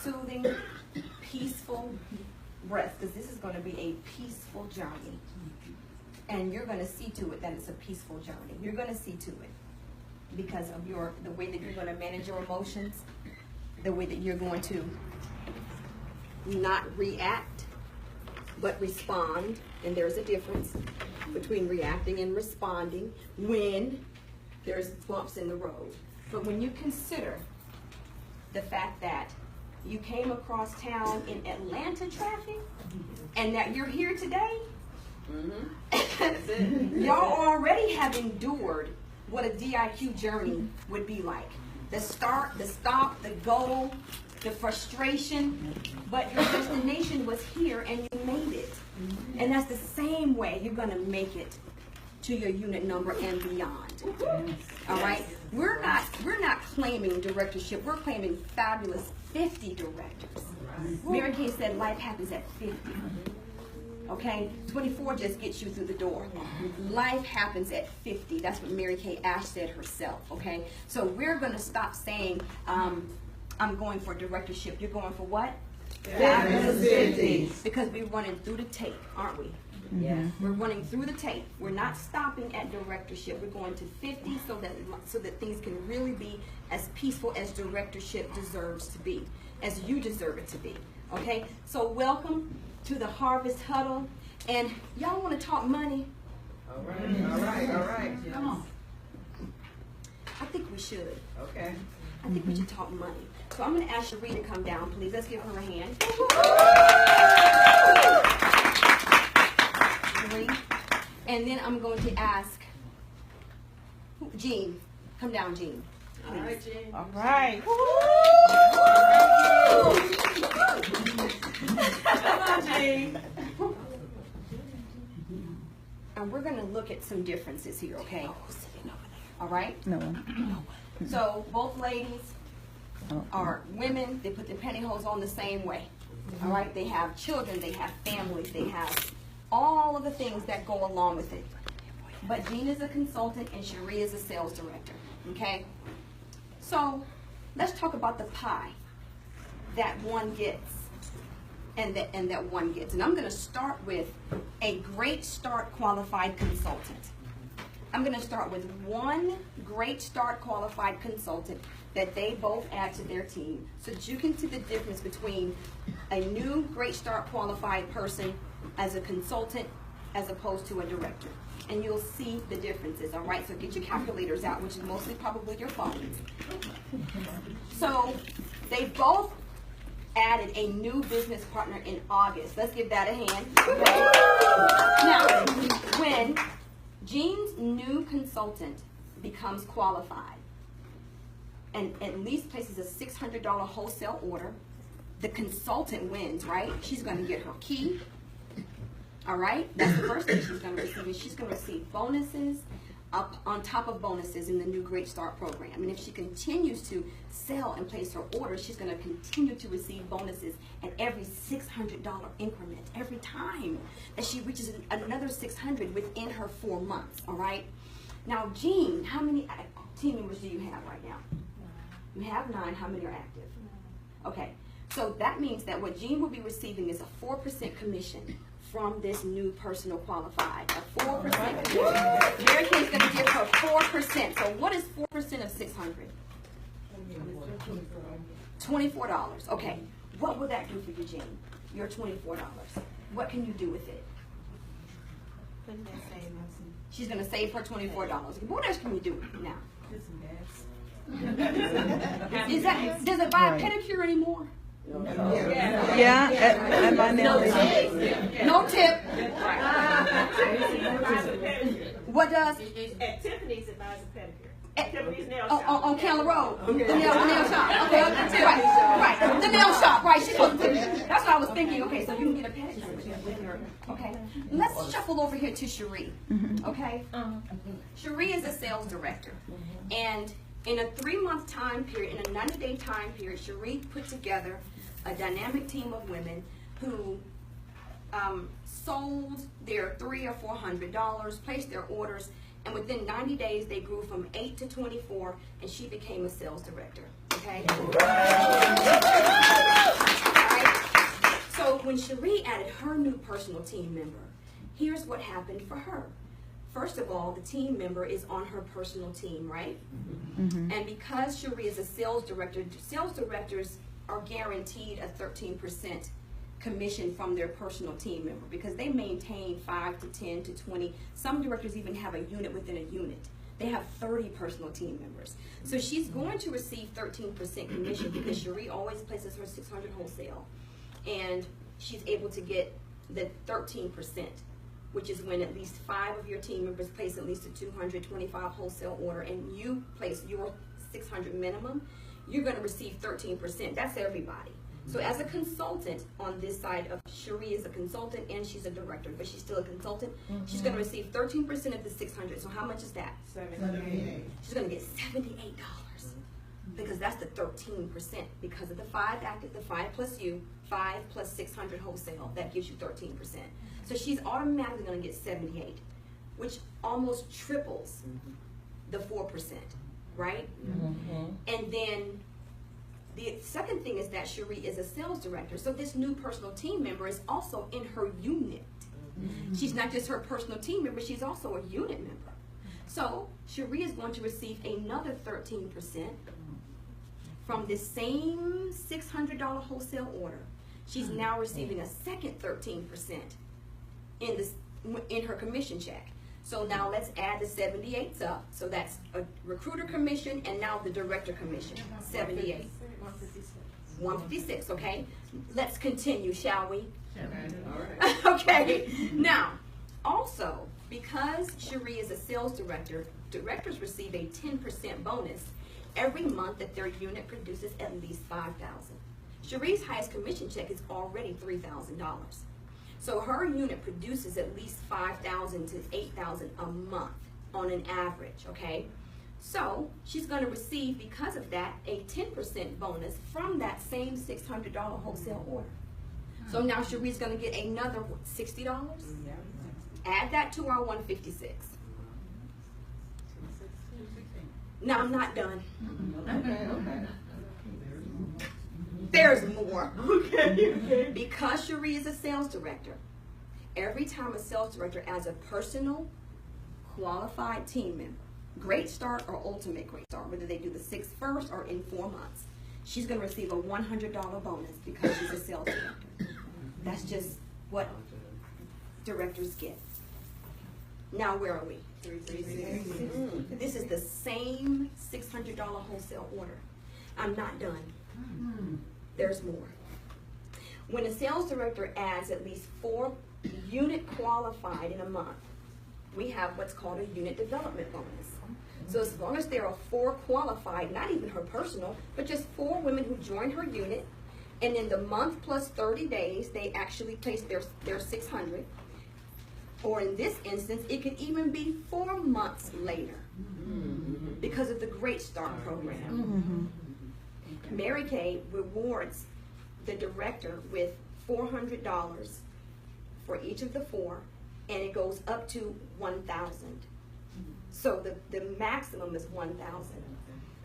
soothing, peaceful rest, because this is going to be a peaceful journey. And you're going to see to it that it's a peaceful journey. You're going to see to it because of the way that you're going to manage your emotions, the way that you're going to not react, but respond. And there's a difference between reacting and responding when there's bumps in the road. But when you consider the fact that you came across town in Atlanta traffic and that you're here today, y'all already have endured what a DIQ journey would be like. The start, the stop, the goal, the frustration, but your destination was here and you made it. And that's the same way you're going to make it to your unit number and beyond. All right? We're not claiming directorship. We're claiming fabulous 50 directors. Mary Kay said life happens at 50. Okay? 24 just gets you through the door. Life happens at 50. That's what Mary Kay Ash said herself. Okay? So we're going to stop saying, I'm going for directorship. You're going for what? Fabulous 50. Because we're running through the tape, aren't we? Yeah. We're running through the tape. We're not stopping at directorship. We're going to 50 so that things can really be as peaceful as directorship deserves to be, as you deserve it to be. Okay? So welcome to the Harvest Huddle. And y'all want to talk money? All right. Come on. I think we should. Okay. I think we should talk money. So I'm going to ask Cherie to come down, please. Let's give her a hand. And then I'm going to ask Jean. Come down, Jean. Please. All right, Jean. All right. Come on, Jean. And we're going to look at some differences here, okay? All right? No. So both ladies are women. They put their pantyhose on the same way. All right? They have children. They have families. They have all of the things that go along with it. But Jean is a consultant and Cherie is a sales director. Okay? So let's talk about the pie that one gets and that one gets. And I'm going to start with a Great Start qualified consultant. I'm going to start with one Great Start qualified consultant that they both add to their team so that you can see the difference between a new Great Start qualified person as a consultant as opposed to a director. And you'll see the differences, all right? So get your calculators out, which is mostly probably your phones. So they both added a new business partner in August. Let's give that a hand. Now, when Jean's new consultant becomes qualified and at least places a $600 wholesale order, the consultant wins, right? She's going to get her key. All right? That's the first thing she's going to receive. She's going to receive bonuses up on top of bonuses in the new Great Start program. And if she continues to sell and place her orders, she's going to continue to receive bonuses at every $600 increment every time that she reaches another $600 within her 4 months. All right? Now, Jean, how many team members do you have right now? 9. You have 9. How many are active? Okay. So that means that what Jean will be receiving is a 4% commission from this new personal qualified. A 4% commission. Mary Kay's going to give her 4%. So what is 4% of 600? $24. Okay. What will that do for you, Jean? Your $24. What can you do with it? She's going to save her $24. What else can you do now? Does it buy a pedicure anymore? Yeah, at my nail. No tip. What does? At Tiffany's, it buys a pedicure. Tiffany's nail shop. On Keller Road. The nail shop. Okay, right. The nail shop, right. She's supposed to, that's what I was thinking. Okay, so you can get a pedicure with her. Okay. Let's shuffle over here to Cherie. Okay? Cherie is a sales director. And in a 3-month time period, in a 90-day time period, Cherie put together a dynamic team of women who sold their $300 or $400, placed their orders, and within 90 days they grew from 8 to 24, and she became a sales director. Okay. when Cherie added her new personal team member, here's what happened for her. First of all, the team member is on her personal team, right? Mm-hmm. And because Cherie is a sales directors are guaranteed a 13% commission from their personal team member because they maintain 5 to 10 to 20. Some directors even have a unit within a unit. They have 30 personal team members. So she's going to receive 13% commission because Cherie always places her 600 wholesale. And she's able to get the 13%, which is when at least 5 of your team members place at least a 225 wholesale order and you place your 600 minimum, you're going to receive 13%. That's everybody. So as a consultant on this side of Cherie is a consultant and she's a director, but she's still a consultant. She's going to receive 13% of the 600. So how much is that? 78. She's going to get $78 because that's the 13% because of the 5 active, the 5 plus you, 5 plus 600 wholesale. That gives you 13%. So she's automatically going to get 78, which almost triples the 4%, right? And then the second thing is that Cherie is a sales director, so this new personal team member is also in her unit. She's not just her personal team member, she's also a unit member. So Cherie is going to receive another 13% from this same $600 wholesale order. She's now receiving a second 13% in her commission check. So now let's add the 78s up. So that's a recruiter commission and now the director commission, 78. 156, okay? Let's continue, shall we? All right. Okay, now, also, because Cherie is a sales director, directors receive a 10% bonus every month that their unit produces at least $5,000. Cherie's highest commission check is already $3,000. So her unit produces at least $5,000 to $8,000 a month on an average, okay? So she's going to receive, because of that, a 10% bonus from that same $600 wholesale order. So now Cherie's going to get another $60. Add that to our 156. Now I'm not done. Okay. There's more. Okay. Because Cherie is a sales director, every time a sales director adds a personal qualified team member, Great Start or Ultimate Great Start, whether they do the 6 first or in 4 months, she's going to receive a $100 bonus because she's a sales director. That's just what directors get. Now where are we? 336. This is the same $600 wholesale order. I'm not done. There's more. When a sales director adds at least 4 unit qualified in a month, we have what's called a unit development bonus. So as long as there are 4 qualified, not even her personal, but just 4 women who join her unit, and in the month plus 30 days, they actually place their 600. Or in this instance, it could even be 4 months later because of the Great Start program. Mary Kay rewards the director with $400 for each of the 4, and it goes up to $1,000. So the maximum is $1,000.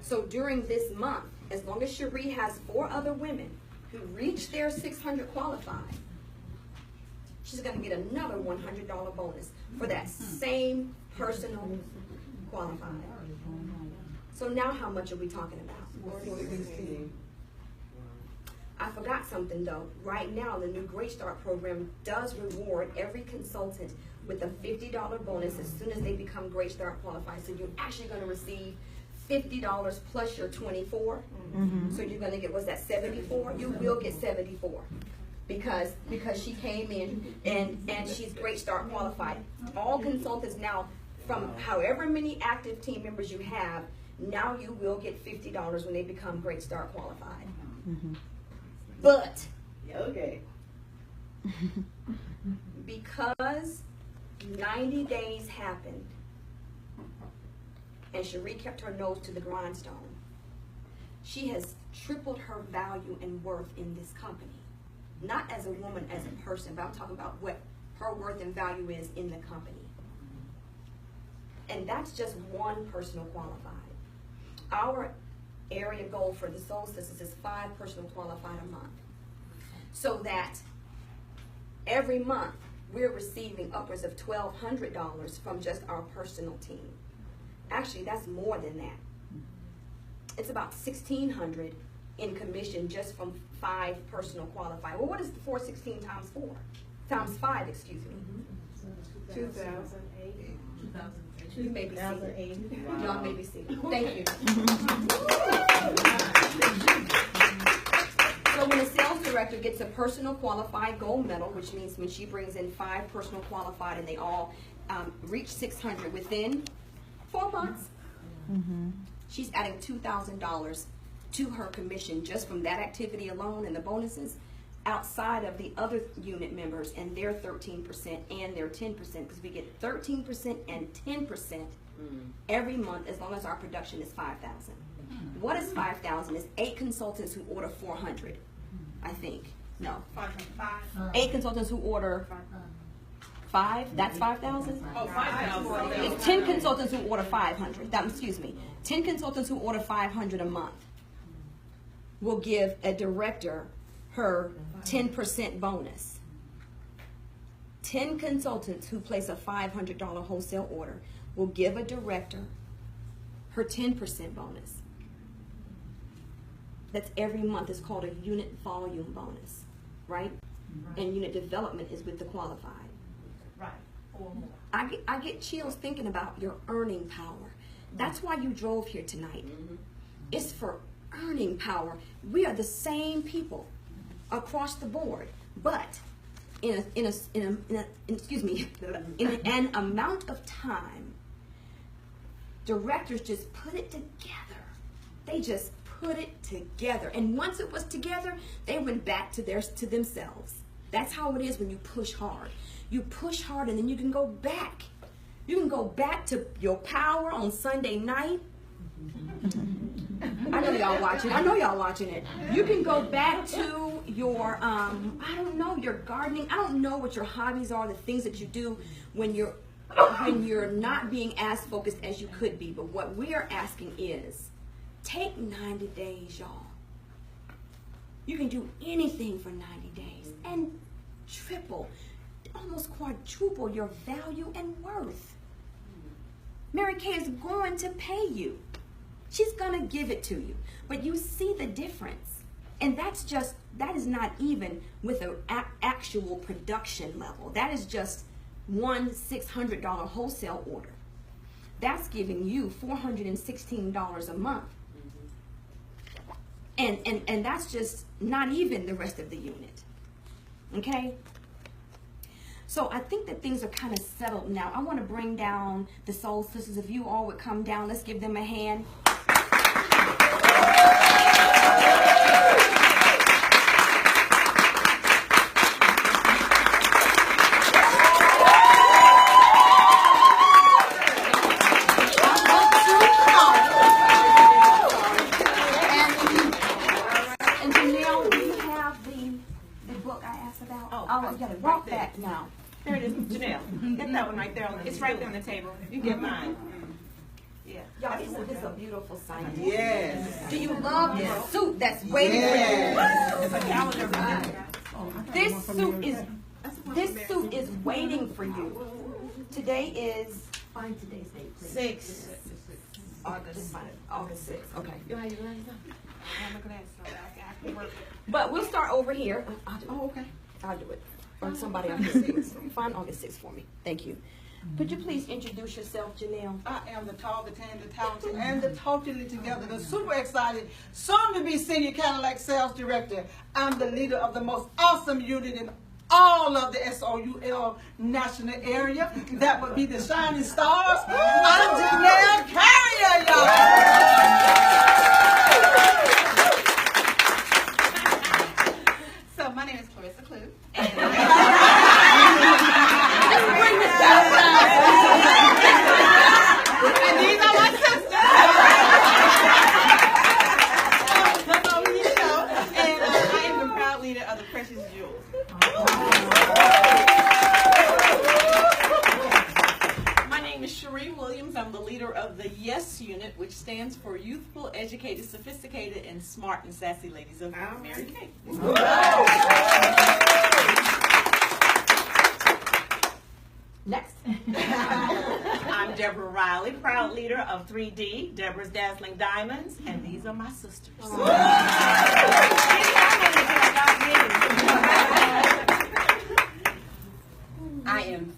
So during this month, as long as Cherie has 4 other women who reach their 600 qualified, she's going to get another $100 bonus for that same personal qualified. So now how much are we talking about? I forgot something though. Right now, the new Great Start program does reward every consultant with a $50 bonus as soon as they become Great Start qualified. So you're actually going to receive $50 plus your 24. So you're going to get, what's that, 74? You will get 74 because she came in and she's Great Start qualified. All consultants now, from however many active team members you have, now you will get $50 when they become Great Start qualified. But because 90 days happened and Cherie kept her nose to the grindstone, she has tripled her value and worth in this company. Not as a woman, as a person, but I'm talking about what her worth and value is in the company. And that's just one personal qualified. Our area goal for the Soul Sisters is 5 personal qualified a month. So that every month we're receiving upwards of $1,200 from just our personal team. Actually, that's more than that. It's about $1,600 in commission just from 5 personal qualified. Well, what is the 416 times 4? Times 5, excuse me. 2008. You may be seated. Y'all may be seated. Thank you. So when a sales director gets a personal qualified gold medal, which means when she brings in 5 personal qualified and they all reach 600 within 4 months, she's adding $2,000 to her commission just from that activity alone and the bonuses, outside of the other unit members and their 13% and their 10%, because we get 13% and 10% every month as long as our production is 5,000. What is 5,000? It's 8 consultants who order 400, I think. No. 8 consultants who order 5, that's 5,000? Oh, 5,000. It's 10 consultants who order 500. Excuse me. 10 consultants who order 500 a month will give a director her 10% bonus. 10 consultants who place a $500 wholesale order will give a director her 10% bonus. That's every month. It's called a unit volume bonus, right? And unit development is with the qualified. Right. Or more. I get chills thinking about your earning power. That's why you drove here tonight. It's for earning power. We are the same people across the board, but in an amount of time, directors just put it together. They just put it together, and once it was together, they went back to themselves. That's how it is when you push hard. You push hard, and then you can go back. You can go back to your power on Sunday night. I know y'all watching. I know y'all watching it. You can go back to your, I don't know, your gardening. I don't know what your hobbies are, the things that you do when you're not being as focused as you could be. But what we are asking is, take 90 days, y'all. You can do anything for 90 days and triple, almost quadruple your value and worth. Mary Kay is going to pay you. She's going to give it to you. But you see the difference. And that is not even with an actual production level. That is just one $600 wholesale order. That's giving you $416 a month. And that's just not even the rest of the unit. Okay? So I think that things are kind of settled now. I want to bring down the Soul Sisters. If you all would come down, let's give them a hand. And Janelle, do you have the book I asked about? Oh, you got to walk back now. There it is, Janelle. Get that one right there. It's right there on the table. You get mine. Yeah. Y'all, this is a beautiful sight. Yes. Do you love this suit that's waiting for you? It's a calendar. This suit is waiting for you. Today is, find today's date, please. 6. August 6th. Okay. You have your glasses on? I'm looking at it, so I can work. But we'll start over here. Oh, okay. I'll do it. Or somebody else can do it. Find August 6th for me. Thank you. Could you please introduce yourself, Janelle? I am the tall, the tan, the talented, and the totally together, the super excited, soon to be senior Cadillac sales director. I'm the leader of the most awesome unit in all of the SOUL national area. That would be the Shining Stars. I'm Janelle Carrier, y'all. So my name is Clarissa Clue. And these are my sisters. And I am the proud leader of the Precious Jewels. My name is Cherie Williams. I'm the leader of the YES unit, which stands for Youthful, Educated, Sophisticated, and Smart and Sassy Ladies of Mary Kay. Deborah Riley, proud leader of 3D, Deborah's Dazzling Diamonds, and these are my sisters. I am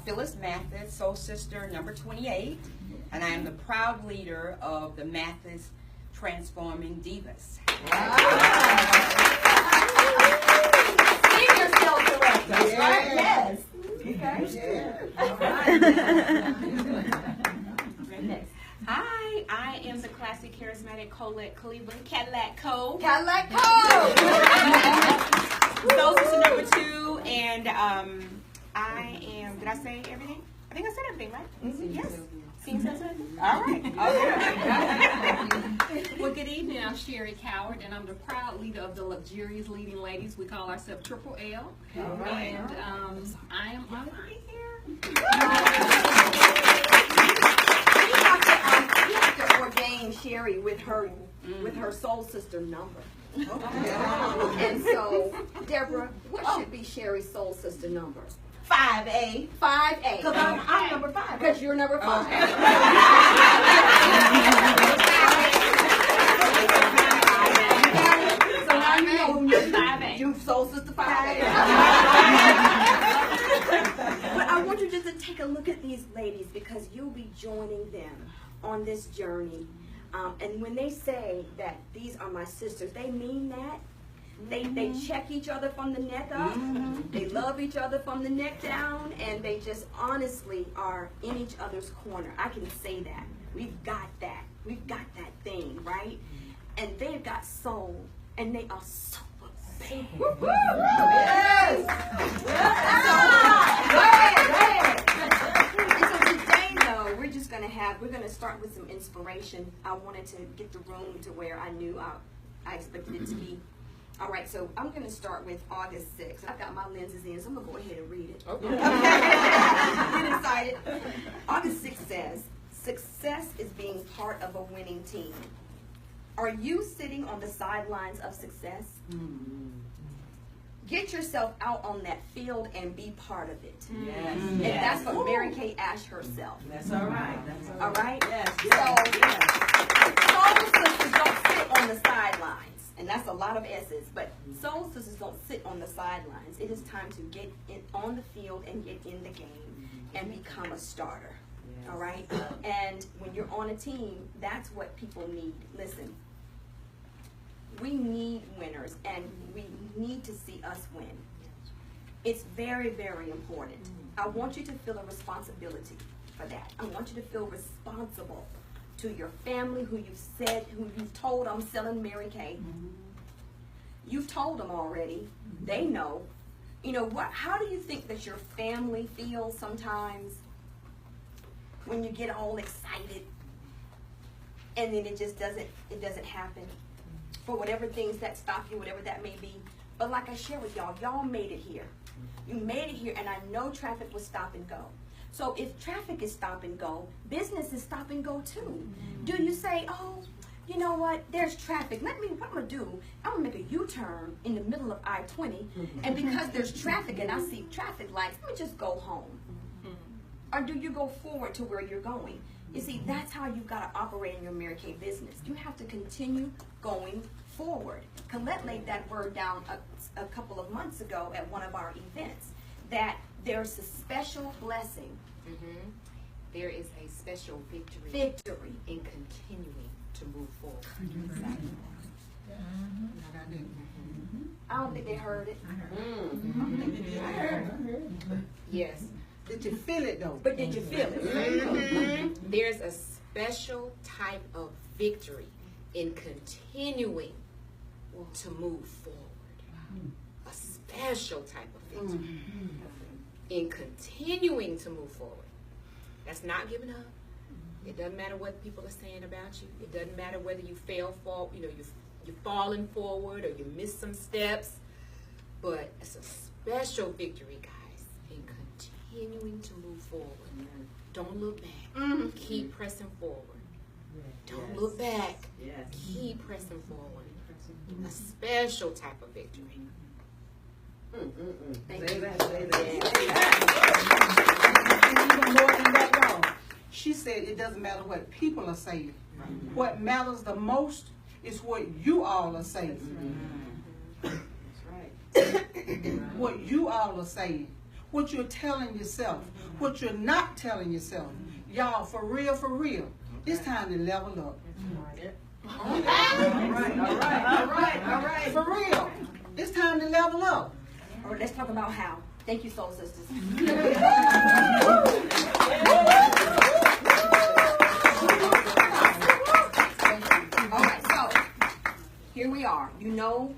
Phyllis Mathis, Soul Sister number 28, and I am the proud leader of the Mathis Transforming Divas. Senior sales director, right? Yes. Hi, I am the classic charismatic Colette Cleveland Cadillac Cole. Cadillac Code. Soul Sister number 2, and I am. Did I say everything? I think I said everything, right? Yes. Sing something. All right. Well, good evening. I'm Sherry Coward, and I'm the proud leader of the Luxurious Leading Ladies. We call ourselves Triple L. And I am on right here. You have to ordain Sherry with her soul sister number. And so, Deborah, what should be Sherry's soul sister number? 5A. 5A. Because I'm number 5. Because you're number 5. So now you know who you're 5A. You soul sister 5A. But I want you just to take a look at these ladies because you'll be joining them on this journey. And when they say that these are my sisters, they mean that. They check each other from the neck up. They love each other from the neck down, and they just honestly are in each other's corner. I can say that. We've got that. We've got that thing, right? And they've got soul, and they are super bad. Yes! And so today, though, we're gonna start with some inspiration. I wanted to get the room to where I knew I expected it to be. All right, so I'm going to start with August 6th. I've got my lenses in, so I'm going to go ahead and read it. Okay. Get excited. August 6th says, success is being part of a winning team. Are you sitting on the sidelines of success? Get yourself out on that field and be part of it. Yes. And that's what Mary Kay Ash herself. That's all right. That's All right? Yes. Soul sisters don't sit on the sidelines. And that's a lot of S's, but soul sisters don't sit on the sidelines. It is time to get on the field and get in the game and become a starter. Yes. All right? And when you're on a team, that's what people need. Listen, we need winners, and we need to see us win. It's very, very important. I want you to feel a responsibility for that. I want you to feel responsible to your family, who you've told I'm selling Mary Kay. You've told them already. They know. You know what? How do you think that your family feels sometimes when you get all excited and then it doesn't happen for whatever things that stop you, whatever that may be. But like I shared with y'all made it here. You made it here, and I know traffic was stop and go. So if traffic is stop and go, business is stop and go too. Do you say, oh, you know what, there's traffic. What I'm going to do, I'm going to make a U-turn in the middle of I-20, and because there's traffic and I see traffic lights, let me just go home. Or do you go forward to where you're going? You see, that's how you've got to operate in your Mary Kay business. You have to continue going forward. Colette laid that word down a couple of months ago at one of our events, that there's a special blessing. There is a special victory in continuing to move forward. I don't think they heard it. I heard. Yes. Did you feel it though? But did you feel it? There's a special type of victory in continuing to move forward. A special type of victory in continuing to move forward. That's not giving up. It doesn't matter what people are saying about you. It doesn't matter whether you you're falling forward or you miss some steps. But it's a special victory, guys, in continuing to move forward. Don't look back. Keep pressing forward. Don't look back. Keep pressing forward. A special type of victory. Even more than that, y'all. she said it doesn't matter what people are saying. What matters the most is what you all are saying. What you all are saying. What you're telling yourself. What you're not telling yourself. Y'all, for real, it's time to level up. All right. For real, it's time to level up. All right, let's talk about how. Thank you, Soul Sisters. All right, so here we are. You know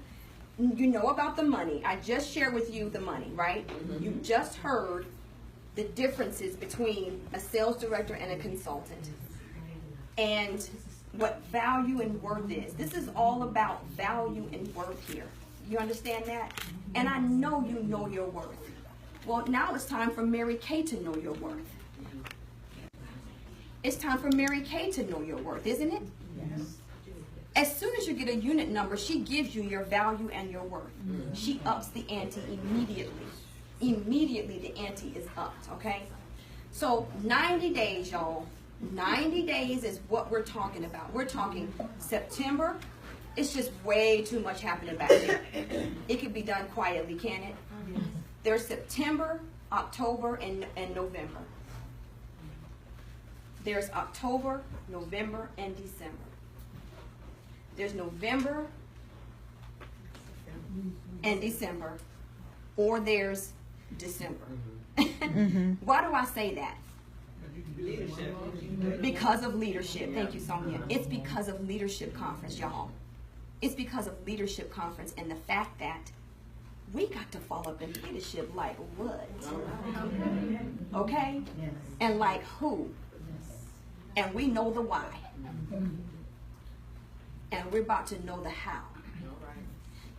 about the money. I just shared with you the money, right? You just heard the differences between a sales director and a consultant. And what value and worth is. This is all about value and worth here. You understand that? And I know you know your worth. Well, now it's time for Mary Kay to know your worth. It's time for Mary Kay to know your worth, isn't it? Yes. As soon as you get a unit number, she gives you your value and your worth. She ups the ante immediately. Immediately the ante is upped, okay? So 90 days, y'all. 90 days is what we're talking about. We're talking September. It's just way too much happening back there. It can be done quietly, can it? There's September, October, and November. There's October, November, and December. There's November and December, or there's December. Why do I say that? Leadership. Because of leadership. Thank you, Sonia. It's because of leadership conference, y'all. It's because of leadership conference and the fact that we got to fall up in leadership like what? Okay? And like who? And we know the why. And we're about to know the how.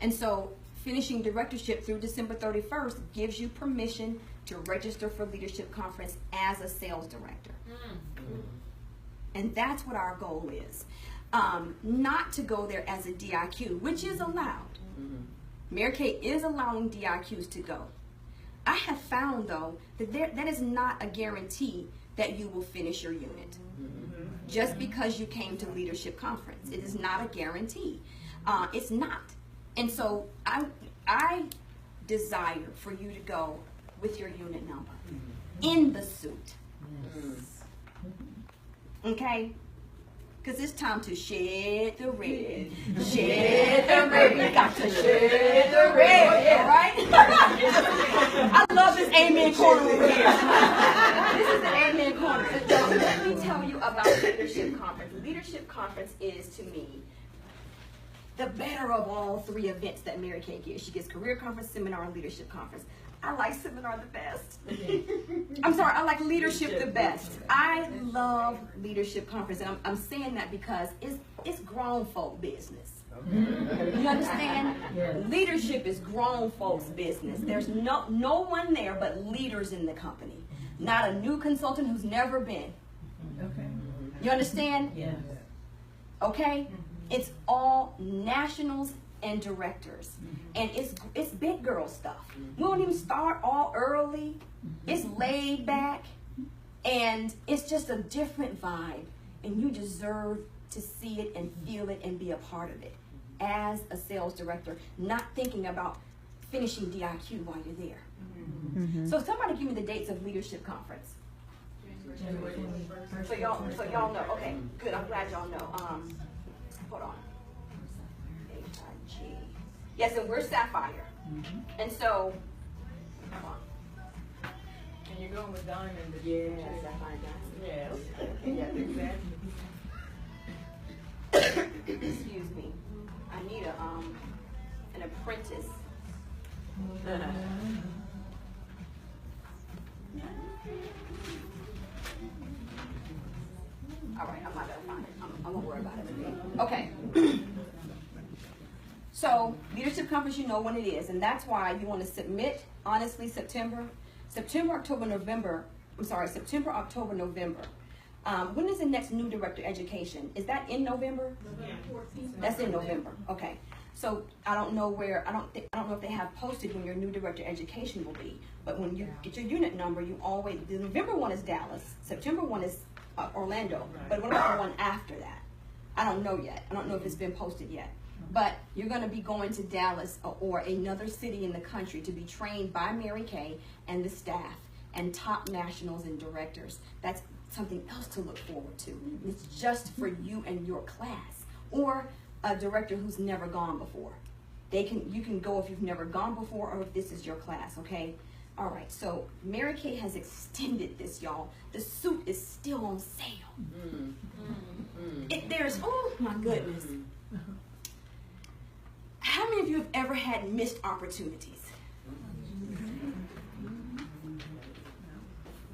And so finishing directorship through December 31st gives you permission to register for leadership conference as a sales director. And that's what our goal is. Not to go there as a DIQ, which is allowed. Mary Kay is allowing DIQs to go. I have found, though, that that is not a guarantee that you will finish your unit. Just because you came to leadership conference. It is not a guarantee. It's not. And so I desire for you to go with your unit number in the suit. Okay? Because it's time to shed the red. Shed the red. We got to shed the red. All right? I love this amen corner over here. This is the amen corner. So let me tell you about Leadership Conference. Leadership Conference is, to me, the better of all three events that Mary Kay gives. She gives Career Conference, Seminar, and Leadership Conference. I like Seminar the best. I'm sorry, I like Leadership the best. I love Leadership Conference, and I'm saying that because it's grown folk business. You understand? Leadership is grown folks business. There's no one there but leaders in the company. Not a new consultant who's never been. You understand? Yes. Okay? It's all nationals and directors. And it's big girl stuff. We don't even start all early. It's laid back. And it's just a different vibe. And you deserve to see it and feel it and be a part of it as a sales director, not thinking about finishing DIQ while you're there. So somebody give me the dates of Leadership Conference. So y'all know. Okay, good. I'm glad y'all know. Hold on. HIG. Yes, and we're Sapphire. And so, hold on. And you're going with diamond. Yeah, Sapphire Diamond. Yes. Yeah, exactly. Excuse me. I need an apprentice. All right, I'm not gonna find it. I'm gonna worry about it. Okay. So, Leadership Conference, you know when it is, and that's why you want to submit, honestly, September, October, November. I'm sorry, September, October, November. When is the next new director education? Is that in November? That's in November. Okay. So I don't know where. I don't know if they have posted when your new director education will be. But when you get your unit number, you always, the November one is Dallas. September one is Orlando. But what about the one after that? I don't know yet. I don't know if it's been posted yet. But you're going to be going to Dallas or another city in the country to be trained by Mary Kay and the staff and top nationals and directors. That's something else to look forward to. It's just for you and your class, or a director who's never gone before. You can go if you've never gone before, or if this is your class, okay? All right, so Mary Kay has extended this, y'all. The suit is still on sale. Oh my goodness. How many of you have ever had missed opportunities?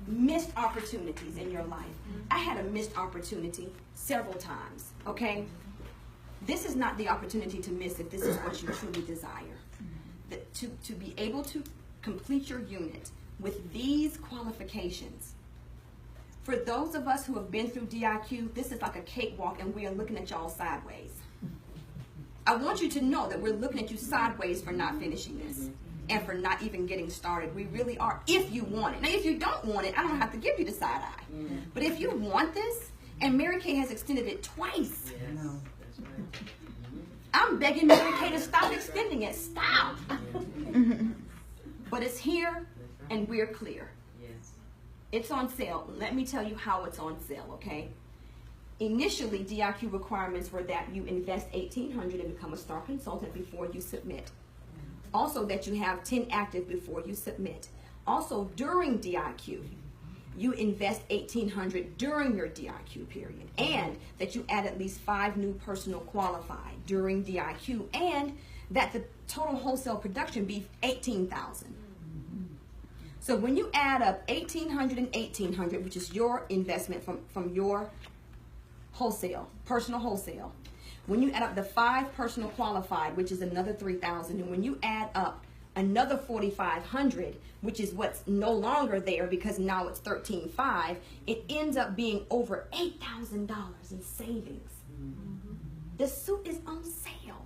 Missed opportunities in your life. I had a missed opportunity several times, okay? This is not the opportunity to miss if this is what you truly desire. To be able to complete your unit with these qualifications. For those of us who have been through DIQ, this is like a cakewalk and we are looking at y'all sideways. I want you to know that we're looking at you sideways for not finishing this and for not even getting started. We really are, if you want it. Now, if you don't want it, I don't have to give you the side eye. But if you want this, and Mary Kay has extended it twice, I'm begging Mary Kay to stop extending it. Stop. But it's here, and we're clear. It's on sale. Let me tell you how it's on sale, okay? Initially, DIQ requirements were that you invest $1,800 and become a star consultant before you submit. Also, that you have 10 active before you submit. Also, during DIQ, you invest $1,800 during your DIQ period, and that you add at least 5 new personal qualified during DIQ, and that the total wholesale production be $18,000. So when you add up $1,800 and $1,800, which is your investment from your wholesale, personal wholesale, when you add up the 5 personal qualified, which is another $3,000, and when you add up another $4,500, which is what's no longer there because now it's $13,500, it ends up being over $8,000 in savings. The suit is on sale.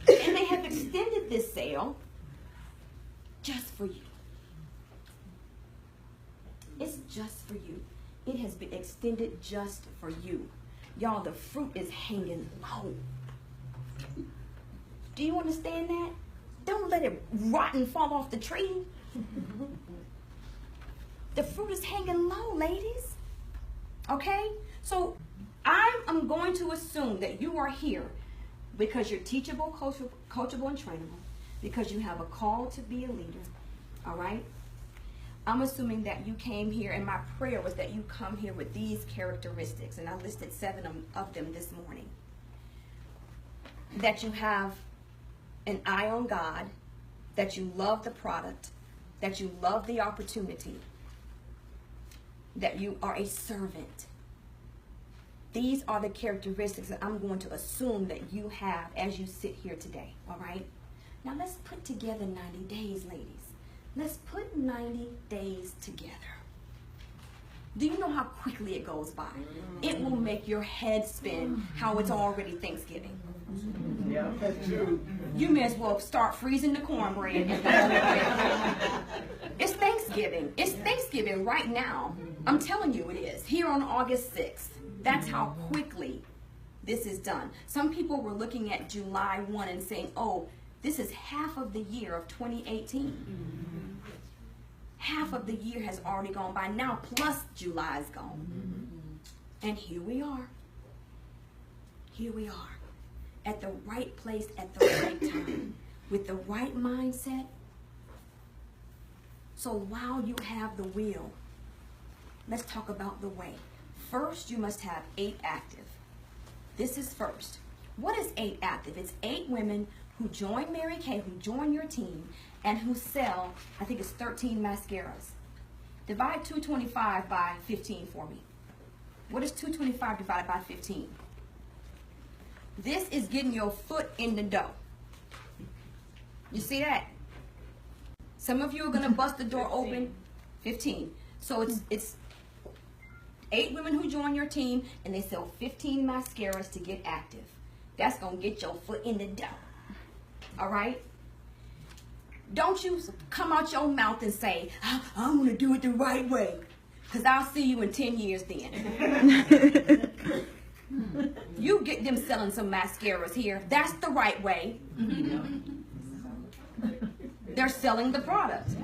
And they have extended this sale just for you. It's just for you. It has been extended just for you. Y'all, the fruit is hanging low. Do you understand that? Don't let it rot and fall off the tree. The fruit is hanging low, ladies. Okay? So I'm going to assume that you are here because you're teachable, coachable, and trainable, because you have a call to be a leader. All right? I'm assuming that you came here, and my prayer was that you come here with these characteristics, and I listed 7 of them this morning. That you have an eye on God, that you love the product, that you love the opportunity, that you are a servant. These are the characteristics that I'm going to assume that you have as you sit here today, all right? Now let's put together 90 days, ladies. Let's put 90 days together. Do you know how quickly it goes by? It will make your head spin how it's already Thanksgiving. Yeah, that's true. You may as well start freezing the cornbread. It's Thanksgiving. It's Thanksgiving right now. I'm telling you it is. Here on August 6th. That's how quickly this is done. Some people were looking at July 1 and saying, oh, this is half of the year of 2018. Half of the year has already gone by now, plus July is gone. And here we are. Here we are. At the right place at the right time. With the right mindset. So while you have the will, let's talk about the way. First, you must have 8 active. This is first. What is 8 active? It's 8 women who join Mary Kay, who join your team, and who sell, I think it's 13 mascaras. Divide 225 by 15 for me. What is 225 divided by 15? This is getting your foot in the dough. You see that? Some of you are going to bust the door open. 15. So it's 8 women who join your team, and they sell 15 mascaras to get active. That's going to get your foot in the dough. All right? Don't you come out your mouth and say, I'm going to do it the right way. Because I'll see you in 10 years then. You get them selling some mascaras here. That's the right way. They're selling the product.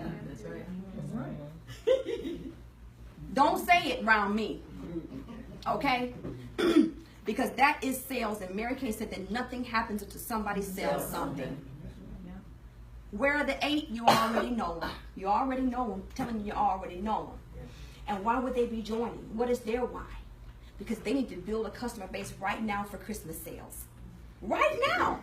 Don't say it around me. Okay? Because that is sales. And Mary Kay said that nothing happens until somebody sells something. Where are the 8? You already know them. You already know them. I'm telling you already know them. And why would they be joining? What is their why? Because they need to build a customer base right now for Christmas sales. Right now.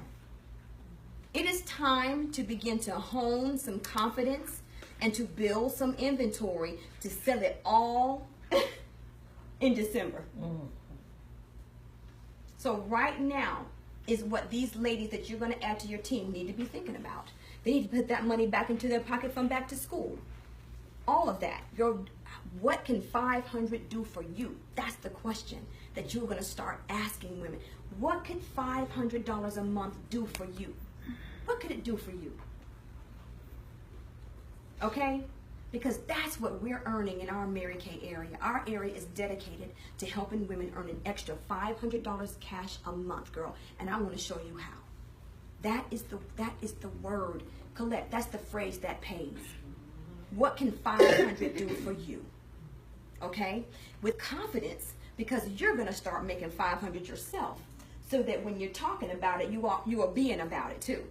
It is time to begin to hone some confidence and to build some inventory to sell it all in December. So right now is what these ladies that you're going to add to your team need to be thinking about. They need to put that money back into their pocket from back to school. All of that. What can 500 do for you? That's the question that you're going to start asking women. What can $500 a month do for you? What could it do for you? Okay? Because that's what we're earning in our Mary Kay area. Our area is dedicated to helping women earn an extra $500 cash a month, girl. And I want to show you how. That is the word. Colette, that's the phrase that pays. What can 500 do for you? Okay? With confidence, because you're going to start making 500 yourself. So that when you're talking about it, you are being about it too.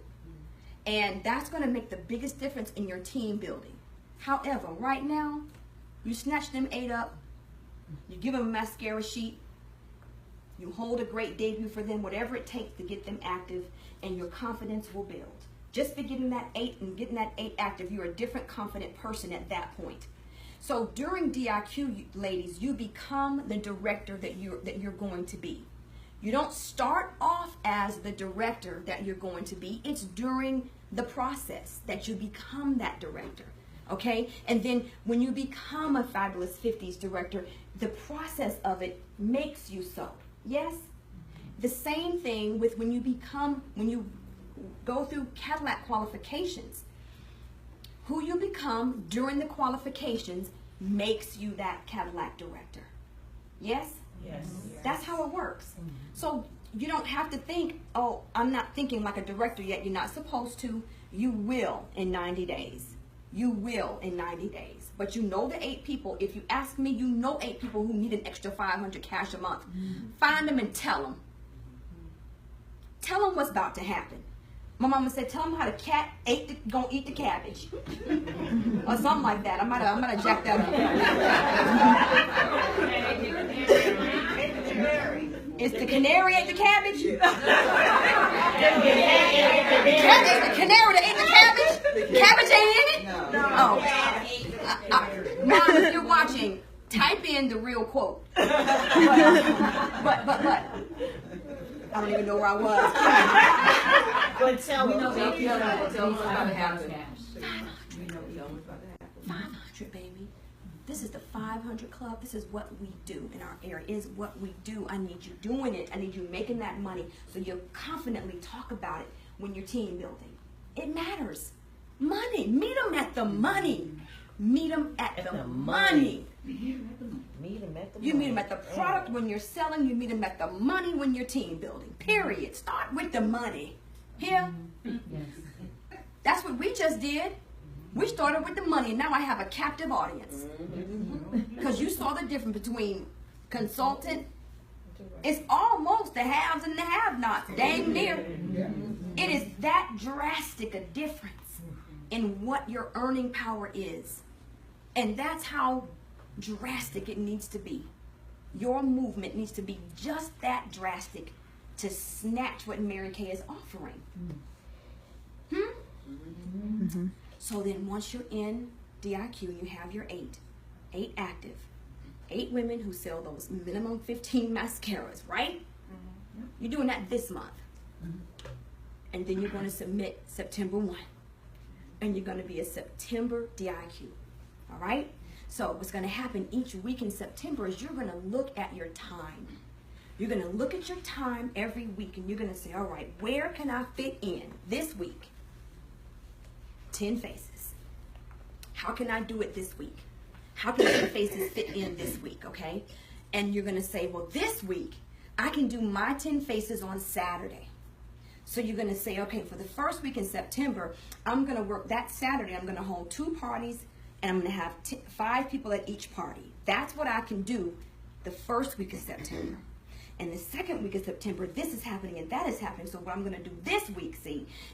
And that's going to make the biggest difference in your team building. However, right now, you snatch them 8 up, you give them a mascara sheet, you hold a great debut for them, whatever it takes to get them active, and your confidence will build. Just for getting that 8 and getting that 8 active, you're a different confident person at that point. So during DIQ, ladies, you become the director that you're going to be. You don't start off as the director that you're going to be. It's during the process that you become that director. Okay? And then when you become a Fabulous 50s director, the process of it makes you so. Yes? The same thing with when you go through Cadillac qualifications. Who you become during the qualifications makes you that Cadillac director. Yes? Yes. That's how it works. So you don't have to think, oh, I'm not thinking like a director yet. You're not supposed to. You will in 90 days. You will in 90 days. But you know the 8 people. If you ask me, you know 8 people who need an extra 500 cash a month. Find them and tell them. Tell them what's about to happen. My mama said, tell them how the cat gonna eat the cabbage. Or something like that. I might have jacked that up. Is the canary ate the cabbage? Is the canary that ate the cabbage? Cabbage ain't in it? Oh. Mom, if you're watching, type in the real quote. But. I don't even know where I was. But tell me. 500, baby. This is the 500 club. This is what we do in our area. It is what we do. I need you doing it. I need you making that money so you'll confidently talk about it when you're team building. It matters. Money. Meet them at the money. Meet them at the money. You meet them at the product when you're selling. You meet them at the money when you're team building. Period. Start with the money. Here. That's what we just did. We started with the money, and now I have a captive audience. Because you saw the difference between consultant. It's almost the haves and the have-nots. Dang near. It is that drastic a difference in what your earning power is. And that's how drastic it needs to be. Your movement needs to be just that drastic to snatch what Mary Kay is offering. So then once you're in DIQ, you have your 8 active, 8 women who sell those minimum 15 mascaras, right? You're doing that this month. And then you're going to submit September 1. And you're going to be a September DIQ. All right? So what's going to happen each week in September is you're going to look at your time. You're going to look at your time every week and you're going to say, all right, where can I fit in this week 10 faces. How can I do it this week? How can 10 faces fit in this week, okay? And you're gonna say, well, this week, I can do my 10 faces on Saturday. So you're gonna say, okay, for the first week in September, I'm gonna work that Saturday, I'm gonna hold 2 parties, and I'm gonna have 5 people at each party. That's what I can do the first week of September. And the second week of September, this is happening and that is happening. So what I'm gonna do this week,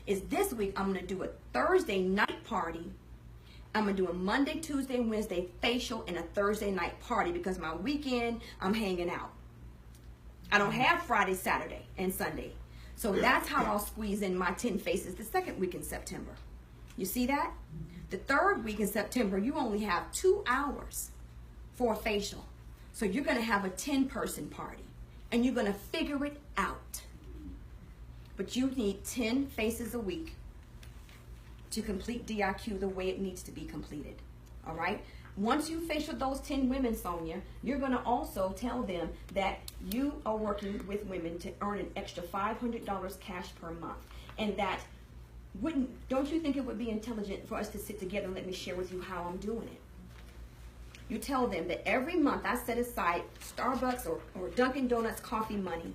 is this week I'm gonna do a Thursday night party. I'm gonna do a Monday, Tuesday, and Wednesday facial and a Thursday night party because my weekend, I'm hanging out. I don't have Friday, Saturday, and Sunday. So that's how I'll squeeze in my 10 faces the second week in September. You see that? The third week in September, you only have 2 hours for a facial. So you're gonna have a 10-person party. And you're going to figure it out. But you need 10 faces a week to complete DIQ the way it needs to be completed. All right? Once you facial those 10 women, Sonia, you're going to also tell them that you are working with women to earn an extra $500 cash per month. And that don't you think it would be intelligent for us to sit together and let me share with you how I'm doing it? You tell them that every month I set aside Starbucks or Dunkin' Donuts coffee money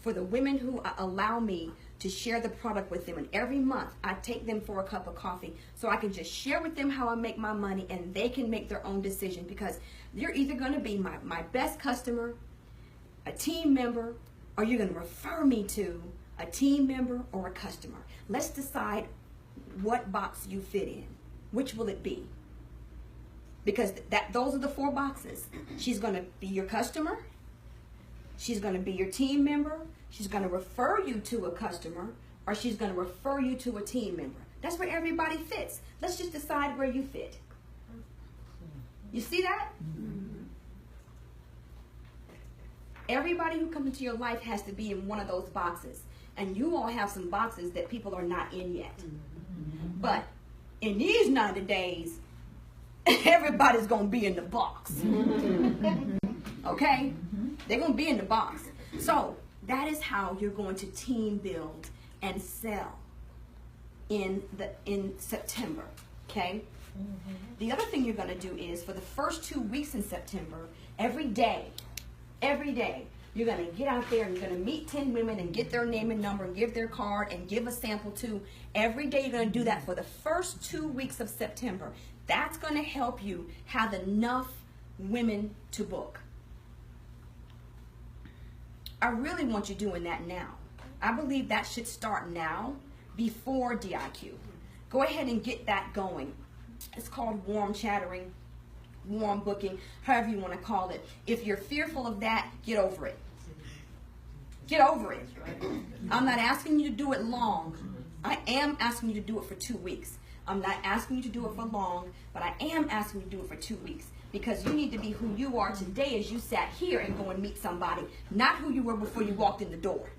for the women who allow me to share the product with them. And every month I take them for a cup of coffee so I can just share with them how I make my money and they can make their own decision because you're either going to be my best customer, a team member, or you're going to refer me to a team member or a customer. Let's decide what box you fit in. Which will it be? Because those are the 4 boxes. She's going to be your customer. She's going to be your team member. She's going to refer you to a customer. Or she's going to refer you to a team member. That's where everybody fits. Let's just decide where you fit. You see that? Everybody who comes into your life has to be in one of those boxes. And you all have some boxes that people are not in yet. But in these 90 days, everybody's going to be in the box. Okay? They're going to be in the box. So that is how you're going to team build and sell in September. Okay? The other thing you're going to do is for the first 2 weeks in September, every day, you're going to get out there and you're going to meet 10 women and get their name and number and give their card and give a sample to. Every day you're going to do that for the first 2 weeks of September. That's going to help you have enough women to book. I really want you doing that now. I believe that should start now before DIQ. Go ahead and get that going. It's called warm chattering, warm booking, however you want to call it. If you're fearful of that, get over it. Get over it. I'm not asking you to do it long. I am asking you to do it for 2 weeks. I'm not asking you to do it for long, but I am asking you to do it for 2 weeks because you need to be who you are today as you sat here and go and meet somebody, not who you were before you walked in the door.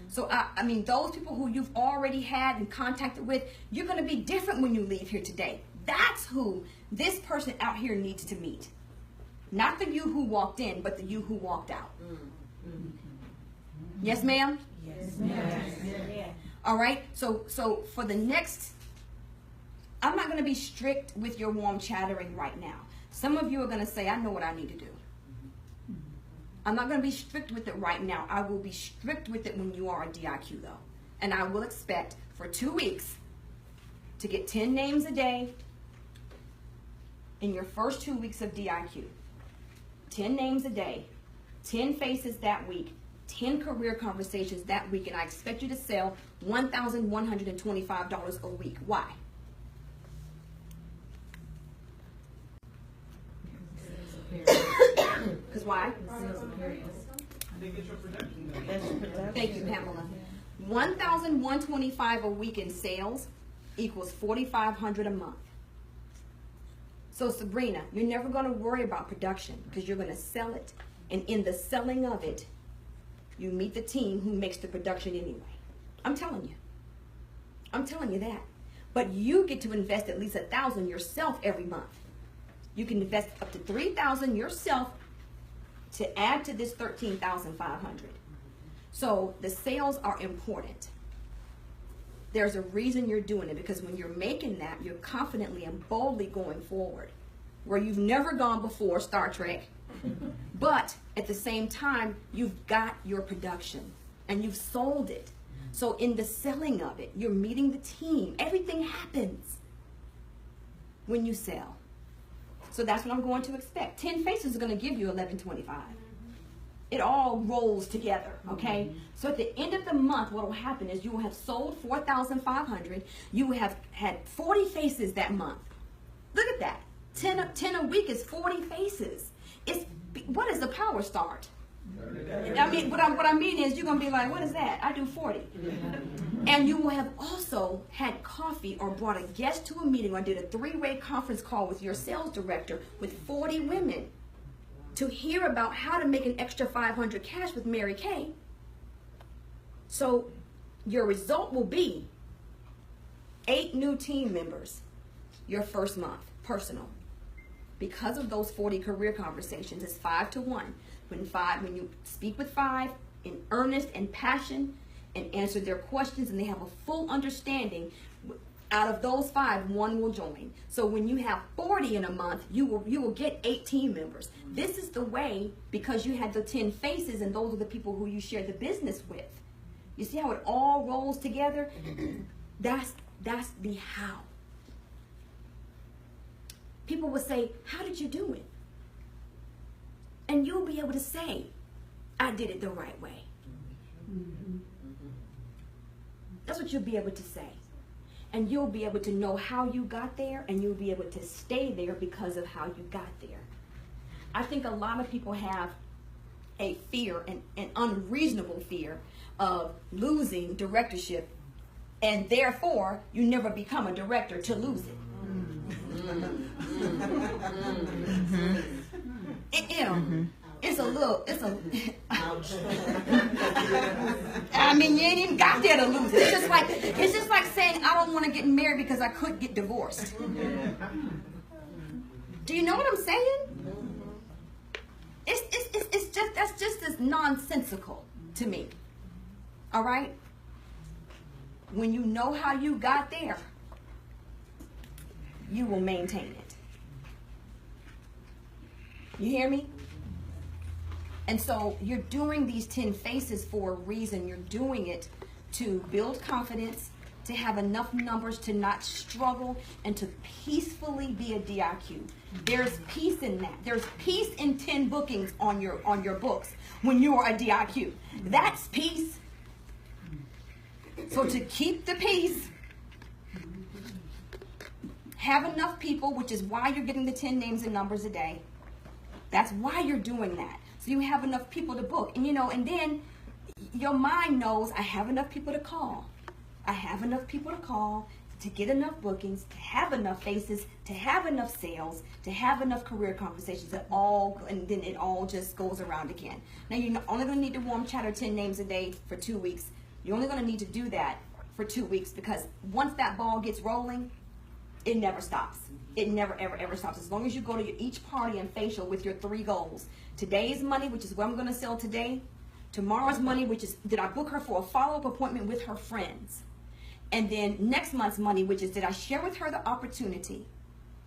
So, I mean, those people who you've already had and contacted with, you're going to be different when you leave here today. That's who this person out here needs to meet. Not the you who walked in, but the you who walked out. Yes, ma'am? Yes, ma'am. All right? So for the next... I'm not going to be strict with your warm chattering right now. Some of you are going to say, I know what I need to do. I'm not going to be strict with it right now. I will be strict with it when you are a DIQ, though. And I will expect for 2 weeks to get 10 names a day in your first 2 weeks of DIQ. 10 names a day, 10 faces that week, 10 career conversations that week, and I expect you to sell $1,125 a week. Why? Because why? Thank you, Pamela. $1,125 a week in sales equals $4,500 a month. So Sabrina, you're never going to worry about production because you're going to sell it, and in the selling of it, you meet the team who makes the production anyway. I'm telling you. I'm telling you that. But you get to invest at least $1,000 yourself every month. You can invest up to $3,000 yourself to add to this $13,500. So the sales are important. there's a reason you're doing it, because when you're making that, you're confidently and boldly going forward where you've never gone before, Star Trek. But at the same time, you've got your production and you've sold it. So in the selling of it, you're meeting the team. Everything happens when you sell. So that's what I'm going to expect. 10 faces is going to give you 1125. It all rolls together, okay? So at the end of the month, what will happen is you will have sold 4,500. You will have had 40 faces that month. Look at that. 10 a week is 40 faces. What is the power start? I mean, what I mean is you're going to be like, what is that? I do 40. And you will have also had coffee or brought a guest to a meeting or did a 3-way conference call with your sales director with 40 women to hear about how to make an extra 500 cash with Mary Kay. So your result will be 8 new team members your first month, personal. Because of those 40 career conversations, it's 5 to 1. When you speak with 5 in earnest and passion and answer their questions and they have a full understanding, out of those 5, 1 will join. So when you have 40 in a month, you will get 8 team members. This is the way, because you had the 10 faces and those are the people who you share the business with. You see how it all rolls together? That's the how. People will say, how did you do it? And you'll be able to say, I did it the right way. That's what you'll be able to say. And you'll be able to know how you got there, and you'll be able to stay there because of how you got there. I think a lot of people have a fear, an unreasonable fear of losing directorship, and therefore you never become a director to lose it. It's I mean, you ain't even got there to lose it. It's just like saying, I don't want to get married because I could get divorced. Do you know what I'm saying? That's just as nonsensical to me. All right? When you know how you got there, you will maintain it. You hear me? And so you're doing these 10 faces for a reason. You're doing it to build confidence, to have enough numbers to not struggle, and to peacefully be a DIQ. There's peace in that. There's peace in 10 bookings on your books when you are a DIQ. That's peace. So to keep the peace, have enough people, which is why you're getting the 10 names and numbers a day. That's why you're doing that. So you have enough people to book. And and then your mind knows, I have enough people to call. I have enough people to call to get enough bookings, to have enough faces, to have enough sales, to have enough career conversations, and then it all just goes around again. Now you're only going to need to warm chatter 10 names a day for 2 weeks. You're only going to need to do that for 2 weeks, because once that ball gets rolling, it never stops. It never, ever, ever stops. As long as you go to each party and facial with your 3 goals. Today's money, which is what I'm going to sell today. Tomorrow's money, which is, did I book her for a follow-up appointment with her friends? And then next month's money, which is, did I share with her the opportunity?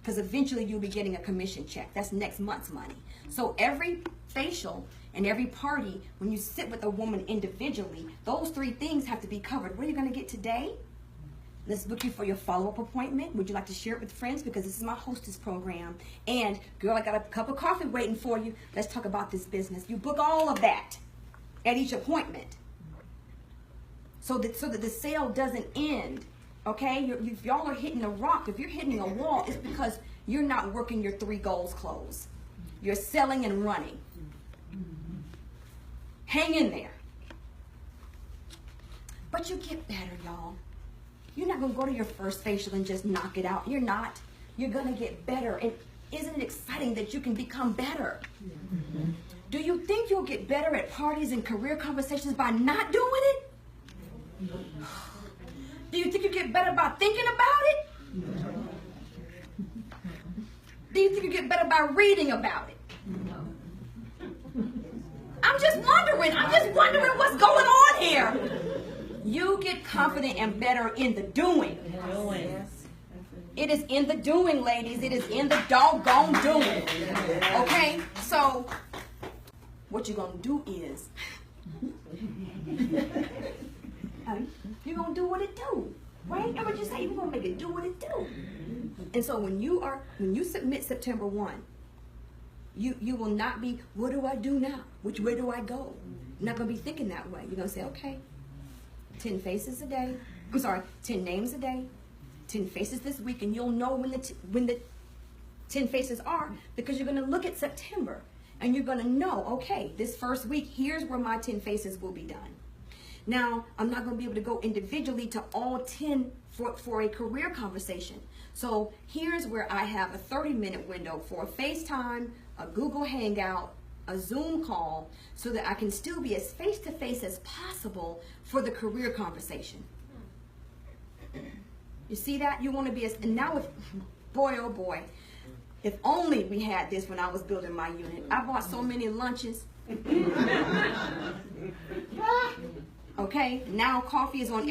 Because eventually you'll be getting a commission check. That's next month's money. So every facial and every party, when you sit with a woman individually, those 3 things have to be covered. What are you going to get today? Let's book you for your follow-up appointment. Would you like to share it with friends? Because this is my hostess program. And, girl, I got a cup of coffee waiting for you. Let's talk about this business. You book all of that at each appointment, so that the sale doesn't end, okay? If y'all are hitting a rock, if you're hitting a wall, it's because you're not working your 3 goals close. You're selling and running. Hang in there. But you get better, y'all. You're not going to go to your first facial and just knock it out. You're not. You're going to get better. And isn't it exciting that you can become better? Mm-hmm. Do you think you'll get better at parties and career conversations by not doing it? No. Do you think you get better by thinking about it? No. Do you think you get better by reading about it? No. I'm just wondering what's going on here. You get confident and better in the doing. It is in the doing, ladies. It is in the doggone doing. Okay? So, what you're going to do is, you're going to do what it do. Right? How would you say you're going to make it do what it do? And so when you submit September 1, you will not be, what do I do now? Which way do I go? You're not going to be thinking that way. You're going to say, okay, 10 faces a day. 10 names a day. 10 faces this week, and you'll know when the 10 faces are, because you're going to look at September and you're going to know, okay, this first week, here's where my 10 faces will be done. Now, I'm not going to be able to go individually to all 10 for a career conversation. So here's where I have a 30-minute window for a FaceTime, a Google Hangout, a Zoom call, so that I can still be as face-to-face as possible for the career conversation. You see that? You want to be as, and now if, boy, oh boy, if only we had this when I was building my unit. I bought so many lunches. Okay, now coffee is on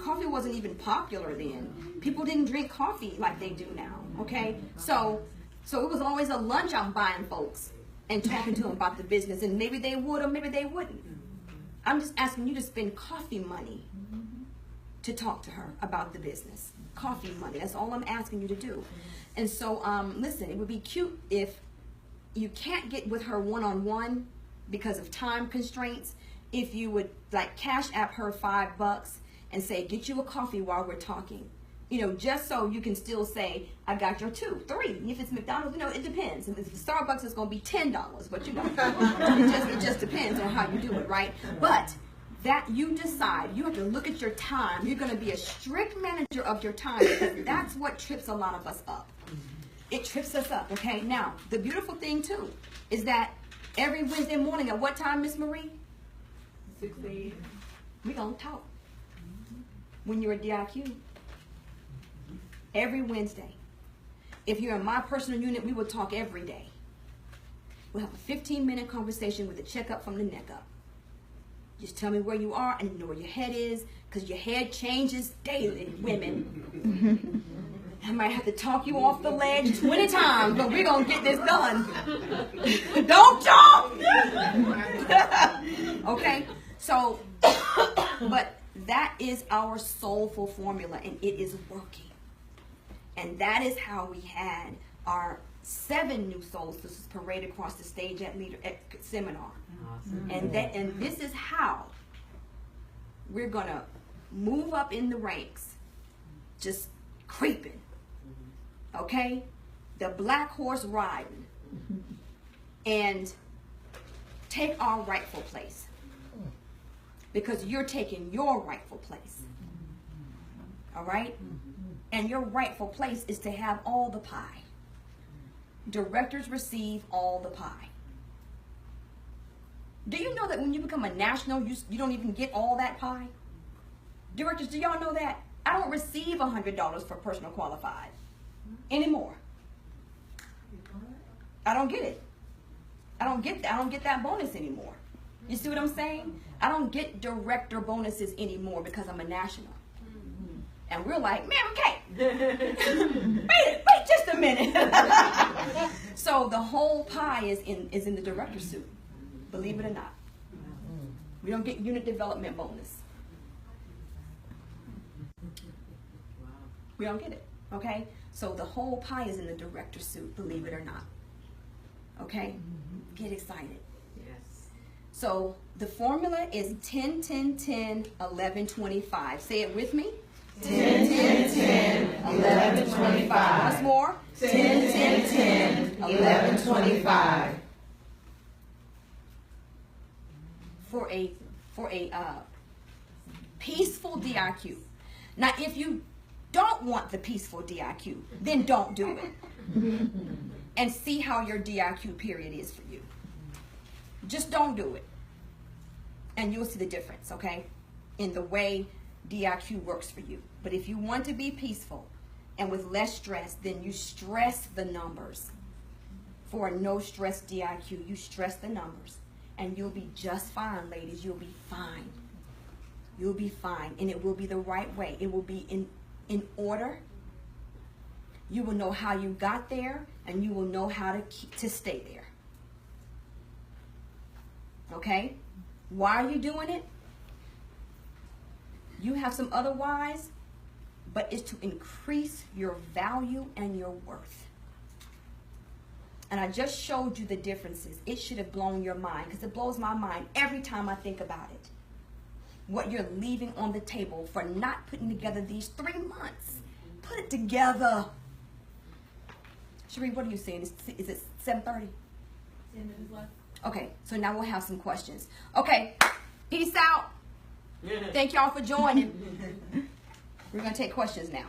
coffee wasn't even popular then. People didn't drink coffee like they do now, okay? So it was always a lunch I'm buying folks and talking to them about the business, and maybe they would or maybe they wouldn't. I'm just asking you to spend coffee money to talk to her about the business. Coffee money, that's all I'm asking you to do. And so, listen, it would be cute if you can't get with her one-on-one because of time constraints, if you would like cash app her $5 and say, get you a coffee while we're talking. You know, just so you can still say, I got your 2, 3. And if it's McDonald's, you know, it depends. If it's Starbucks, it's going to be $10, but you know, it just depends on how you do it, right? But that you decide, you have to look at your time. You're going to be a strict manager of your time, because that's what trips a lot of us up. It trips us up, okay? Now, the beautiful thing, too, is that every Wednesday morning, at what time, Miss Marie? 6 a.m. We're going to talk. When you're a DIQ. Every Wednesday. If you're in my personal unit, we will talk every day. We'll have a 15-minute conversation with a checkup from the neck up. Just tell me where you are and know where your head is, because your head changes daily, women. I might have to talk you off the ledge 20 times, but we're going to get this done. Don't jump! Okay? So, but that is our soulful formula, and it is working. And that is how we had our 7 new soul sisters parade across the stage at seminar. Awesome. And this is how we're going to move up in the ranks, just creeping. Okay? The black horse riding. And take our rightful place. Because you're taking your rightful place. All right? And your rightful place is to have all the pie. Directors receive all the pie. Do you know that when you become a national, you don't even get all that pie? Directors, do y'all know that? I don't receive $100 for personal qualified anymore. I don't get it. I don't get that bonus anymore. You see what I'm saying? I don't get director bonuses anymore because I'm a national. And we're like, man, okay. wait just a minute. So the whole pie is in the director suit. Believe it or not. We don't get unit development bonus. We don't get it. Okay? So the whole pie is in the director suit, believe it or not. Okay? Get excited. Yes. So the formula is 10, 10, 10, 11, 25. Say it with me. 10, 10, 10, 11, 25. Once more. 10, 10, 10, 11, 25. For a peaceful DIQ. Now, if you don't want the peaceful DIQ, then don't do it. And see how your DIQ period is for you. Just don't do it. And you'll see the difference, okay? In the way DIQ works for you. But if you want to be peaceful and with less stress, then you stress the numbers. For a no stress DIQ, you stress the numbers. And you'll be just fine, ladies. You'll be fine. You'll be fine, and it will be the right way. It will be in order. You will know how you got there, and you will know how to stay there. Okay? Why are you doing it? You have some other whys, but it's to increase your value and your worth. And I just showed you the differences. It should have blown your mind, because it blows my mind every time I think about it. What you're leaving on the table for not putting together these 3 months. Put it together. Sheree, what are you saying? Is it 7:30? 10 minutes left. Okay, so now we'll have some questions. Okay, peace out. Thank y'all for joining. We're going to take questions now.